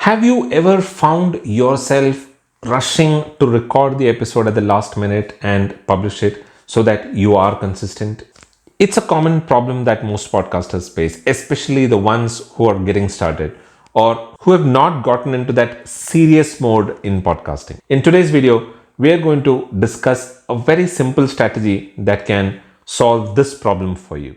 Have you ever found yourself rushing to record the episode at the last minute and publish it so that you are consistent? It's a common problem that most podcasters face, especially the ones who are getting started or who have not gotten into that serious mode in podcasting. In today's video, we are going to discuss a very simple strategy that can solve this problem for you.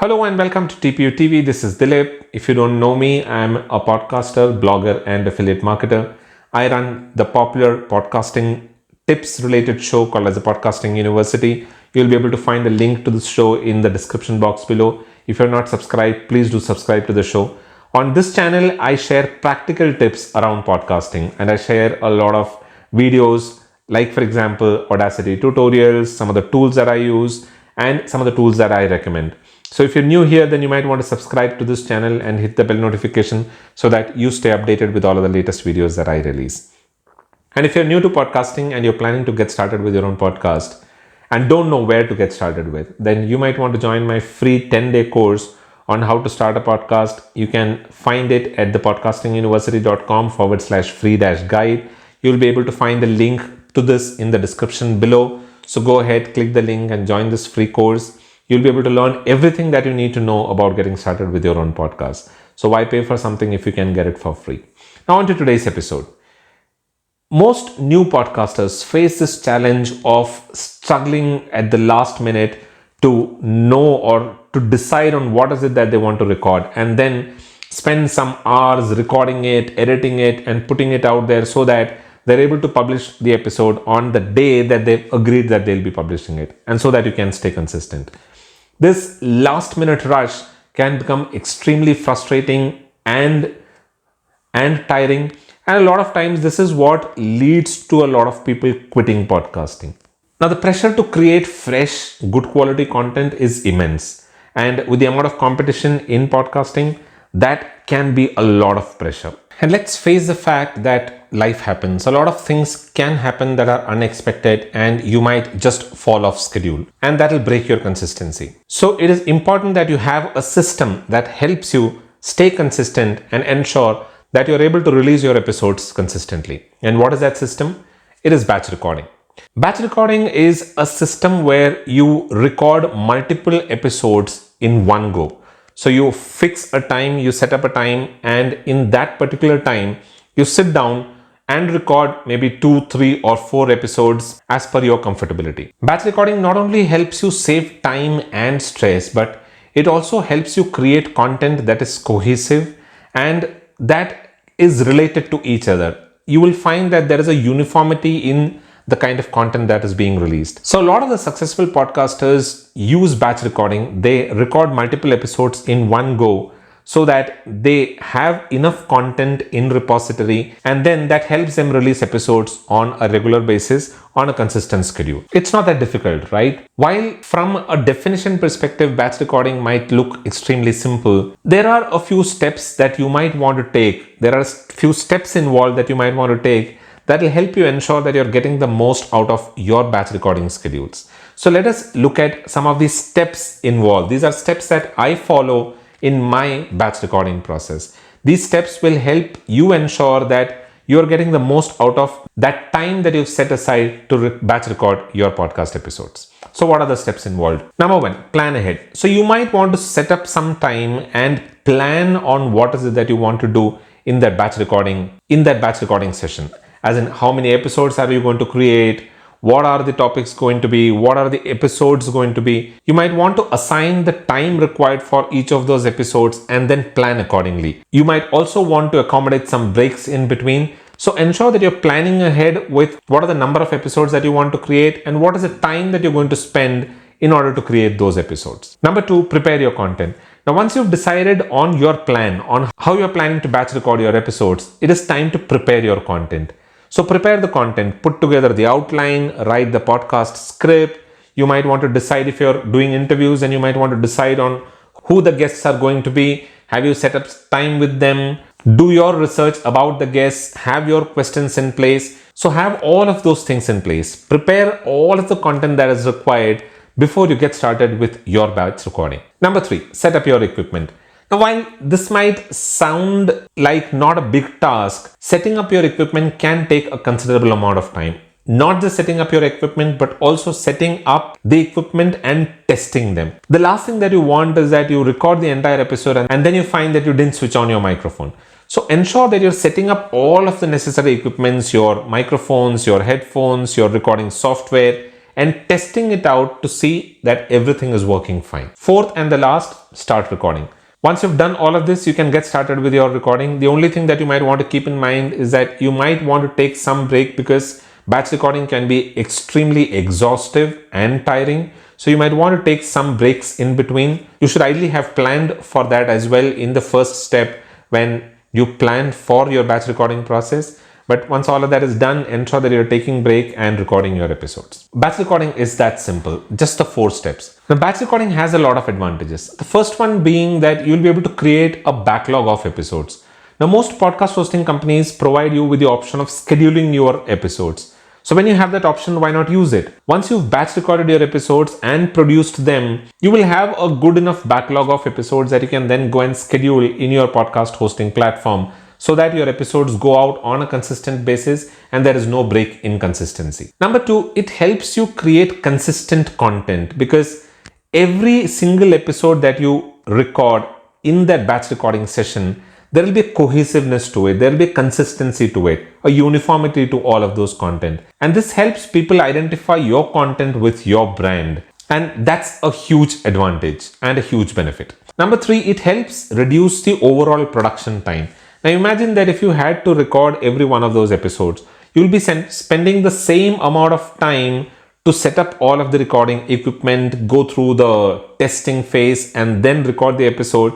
Hello and welcome to TPU TV. This is Dilip. If you don't know me, I'm a podcaster, blogger, and affiliate marketer. I run the popular podcasting tips related show called as a Podcasting University. You'll be able to find a link to this show in the description box below. If you're not subscribed, please do subscribe to the show. On this channel, I share practical tips around podcasting and I share a lot of videos like, for example, Audacity tutorials, some of the tools that I use, and some of the tools that I recommend. So if you're new here, then you might want to subscribe to this channel and hit the bell notification so that you stay updated with all of the latest videos that I release. And if you're new to podcasting and you're planning to get started with your own podcast and don't know where to get started with, then you might want to join my free 10-day course on how to start a podcast. You can find it at thepodcastinguniversity.com/free-guide. You'll be able to find the link to this in the description below. So go ahead, click the link and join this free course. You'll be able to learn everything that you need to know about getting started with your own podcast. So why pay for something if you can get it for free? Now on to today's episode. Most new podcasters face this challenge of struggling at the last minute to know or to decide on what is it that they want to record and then spend some hours recording it, editing it, and putting it out there so that they're able to publish the episode on the day that they've agreed that they'll be publishing it, and so that you can stay consistent. This last minute rush can become extremely frustrating and tiring. And a lot of times this is what leads to a lot of people quitting podcasting. Now the pressure to create fresh, good quality content is immense. And with the amount of competition in podcasting, that can be a lot of pressure. And let's face the fact that life happens. A lot of things can happen that are unexpected and you might just fall off schedule, and that will break your consistency. So it is important that you have a system that helps you stay consistent and ensure that you're able to release your episodes consistently. And what is that system? It is batch recording. Batch recording is a system where you record multiple episodes in one go. So you fix a time, you set up a time, and in that particular time, you sit down and record maybe 2, 3, or 4 episodes as per your comfortability. Batch recording not only helps you save time and stress, but it also helps you create content that is cohesive and that is related to each other. You will find that there is a uniformity in the kind of content that is being released. So a lot of the successful podcasters use batch recording. They record multiple episodes in one go so that they have enough content in repository, and then that helps them release episodes on a regular basis on a consistent schedule. It's not that difficult, right? While from a definition perspective, batch recording might look extremely simple, there are a few steps that you might want to take. There are a few steps involved that you might want to take that will help you ensure that you're getting the most out of your batch recording schedules. So let us look at some of these steps involved. These are steps that I follow in my batch recording process. These steps will help you ensure that you're getting the most out of that time that you've set aside to batch record your podcast episodes. So what are the steps involved? Number 1, plan ahead. So you might want to set up some time and plan on what is it that you want to do in that batch recording session. As in, how many episodes are you going to create? What are the topics going to be? What are the episodes going to be? You might want to assign the time required for each of those episodes and then plan accordingly. You might also want to accommodate some breaks in between. So ensure that you're planning ahead with what are the number of episodes that you want to create and what is the time that you're going to spend in order to create those episodes. Number 2, prepare your content. Now, once you've decided on your plan, on how you're planning to batch record your episodes, it is time to prepare your content. So prepare the content, put together the outline, write the podcast script. You might want to decide if you're doing interviews, and you might want to decide on who the guests are going to be. Have you set up time with them? Do your research about the guests, have your questions in place. So have all of those things in place. Prepare all of the content that is required before you get started with your batch recording. Number 3, set up your equipment. Now, while this might sound like not a big task, setting up your equipment can take a considerable amount of time. Not just setting up your equipment, but also setting up the equipment and testing them. The last thing that you want is that you record the entire episode and then you find that you didn't switch on your microphone. So ensure that you're setting up all of the necessary equipments, your microphones, your headphones, your recording software, and testing it out to see that everything is working fine. Fourth and the last, start recording. Once you've done all of this, you can get started with your recording. The only thing that you might want to keep in mind is that you might want to take some break, because batch recording can be extremely exhaustive and tiring. So you might want to take some breaks in between. You should ideally have planned for that as well in the first step when you plan for your batch recording process. But once all of that is done, ensure that you're taking break and recording your episodes. Batch recording is that simple, just the 4 steps. Now, batch recording has a lot of advantages. The first one being that you'll be able to create a backlog of episodes. Now, most podcast hosting companies provide you with the option of scheduling your episodes. So when you have that option, why not use it? Once you've batch recorded your episodes and produced them, you will have a good enough backlog of episodes that you can then go and schedule in your podcast hosting platform, so that your episodes go out on a consistent basis and there is no break in consistency. Number 2, it helps you create consistent content, because every single episode that you record in that batch recording session, there will be a cohesiveness to it, there will be a consistency to it, a uniformity to all of those content. And this helps people identify your content with your brand. And that's a huge advantage and a huge benefit. Number 3, it helps reduce the overall production time. Now imagine that if you had to record every one of those episodes, you will be spending the same amount of time to set up all of the recording equipment, go through the testing phase, and then record the episode.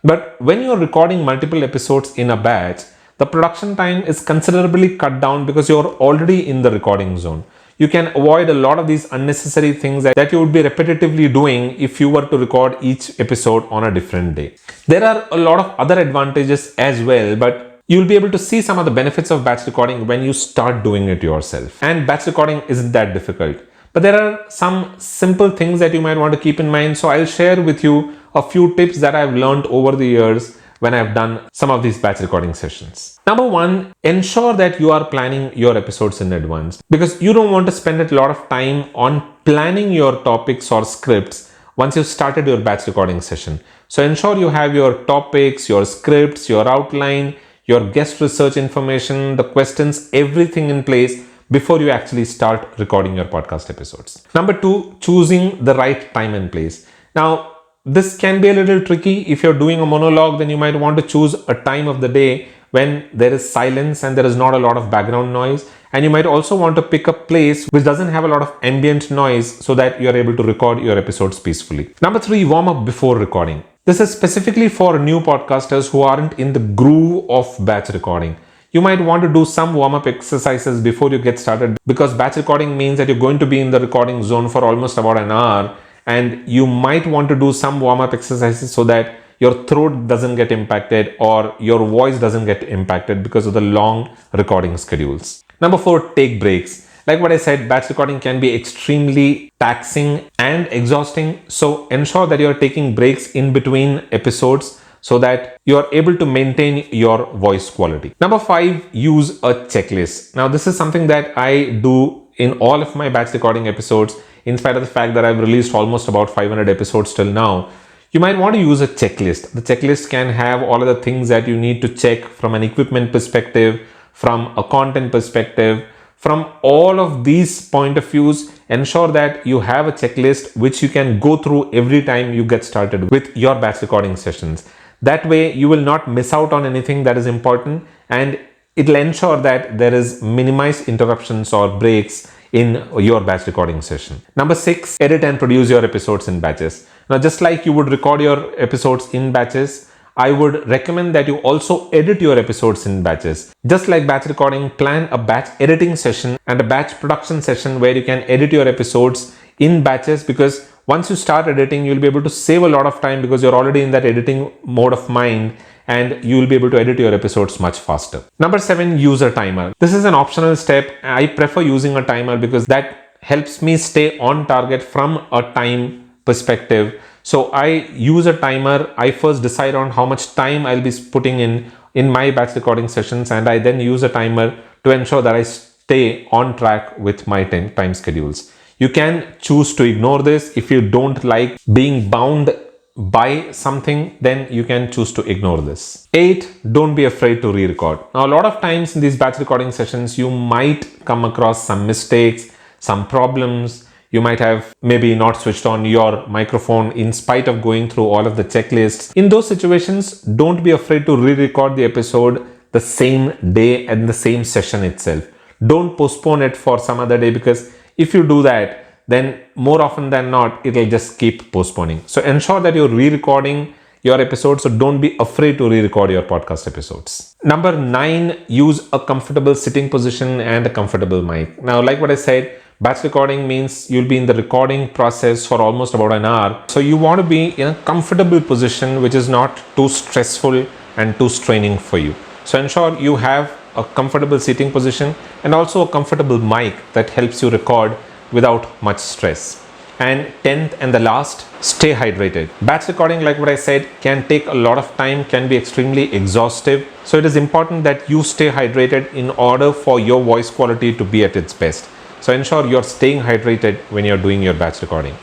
But when you're recording multiple episodes in a batch, the production time is considerably cut down because you're already in the recording zone. You can avoid a lot of these unnecessary things that you would be repetitively doing if you were to record each episode on a different day. There are a lot of other advantages as well, but you'll be able to see some of the benefits of batch recording when you start doing it yourself. And batch recording isn't that difficult. But there are some simple things that you might want to keep in mind. So I'll share with you a few tips that I've learned over the years when I've done some of these batch recording sessions. Number 1, ensure that you are planning your episodes in advance, because you don't want to spend a lot of time on planning your topics or scripts once you've started your batch recording session. So ensure you have your topics, your scripts, your outline, your guest research information, the questions, everything in place before you actually start recording your podcast episodes. Number 2, choosing the right time and place. Now, this can be a little tricky. If you're doing a monologue, then you might want to choose a time of the day when there is silence and there is not a lot of background noise. And you might also want to pick a place which doesn't have a lot of ambient noise so that you're able to record your episodes peacefully. Number 3, warm up before recording. This is specifically for new podcasters who aren't in the groove of batch recording. You might want to do some warm-up exercises before you get started, because batch recording means that you're going to be in the recording zone for almost about an hour, and you might want to do some warm-up exercises so that your throat doesn't get impacted or your voice doesn't get impacted because of the long recording schedules. Number 4, take breaks. Like what I said, batch recording can be extremely taxing and exhausting. So ensure that you're taking breaks in between episodes so that you are able to maintain your voice quality. Number 5, use a checklist. Now, this is something that I do in all of my batch recording episodes, in spite of the fact that I've released almost about 500 episodes till now. You might want to use a checklist. The checklist can have all of the things that you need to check from an equipment perspective, from a content perspective. From all of these point of views, ensure that you have a checklist which you can go through every time you get started with your batch recording sessions. That way, you will not miss out on anything that is important, and it'll ensure that there is minimized interruptions or breaks in your batch recording session. Number 6, edit and produce your episodes in batches. Now, just like you would record your episodes in batches, I would recommend that you also edit your episodes in batches. Just like batch recording, plan a batch editing session and a batch production session where you can edit your episodes in batches, because once you start editing, you'll be able to save a lot of time because you're already in that editing mode of mind, and you will be able to edit your episodes much faster. Number 7, use a timer. This is an optional step. I prefer using a timer because that helps me stay on target from a time perspective. So I use a timer. I first decide on how much time I'll be putting in my batch recording sessions, and I then use a timer to ensure that I stay on track with my time schedules. You can choose to ignore this. If you don't like being bound by something, then you can choose to ignore this. 8, don't be afraid to re-record. Now, a lot of times in these batch recording sessions, you might come across some mistakes, some problems. You might have maybe not switched on your microphone in spite of going through all of the checklists. In those situations, don't be afraid to re-record the episode the same day and the same session itself. Don't postpone it for some other day, because if you do that, then more often than not, it'll just keep postponing. So ensure that you're re-recording your episodes. So don't be afraid to re-record your podcast episodes. Number 9, use a comfortable sitting position and a comfortable mic. Now, like what I said, batch recording means you'll be in the recording process for almost about an hour. So you want to be in a comfortable position, which is not too stressful and too straining for you. So ensure you have a comfortable seating position and also a comfortable mic that helps you record without much stress. And 10th and the last, stay hydrated. Batch recording, like what I said, can take a lot of time, can be extremely exhaustive. So it is important that you stay hydrated in order for your voice quality to be at its best. So ensure you're staying hydrated when you're doing your batch recording.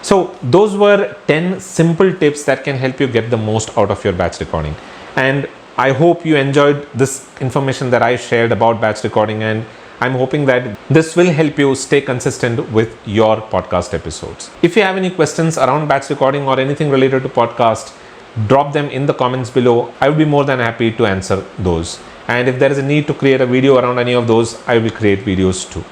So those were 10 simple tips that can help you get the most out of your batch recording. And I hope you enjoyed this information that I shared about batch recording, and I'm hoping that this will help you stay consistent with your podcast episodes. If you have any questions around batch recording or anything related to podcast, drop them in the comments below. I will be more than happy to answer those. And if there is a need to create a video around any of those, I will create videos too.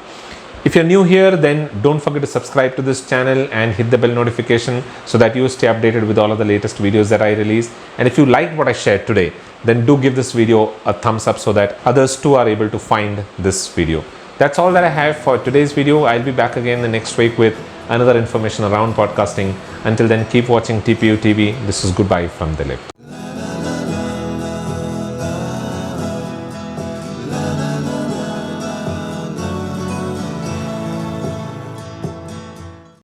If you're new here, then don't forget to subscribe to this channel and hit the bell notification so that you stay updated with all of the latest videos that I release. And if you liked what I shared today, then do give this video a thumbs up so that others too are able to find this video. That's all that I have for today's video. I'll be back again the next week with another information around podcasting. Until then, keep watching TPU TV. This is goodbye from Dilip.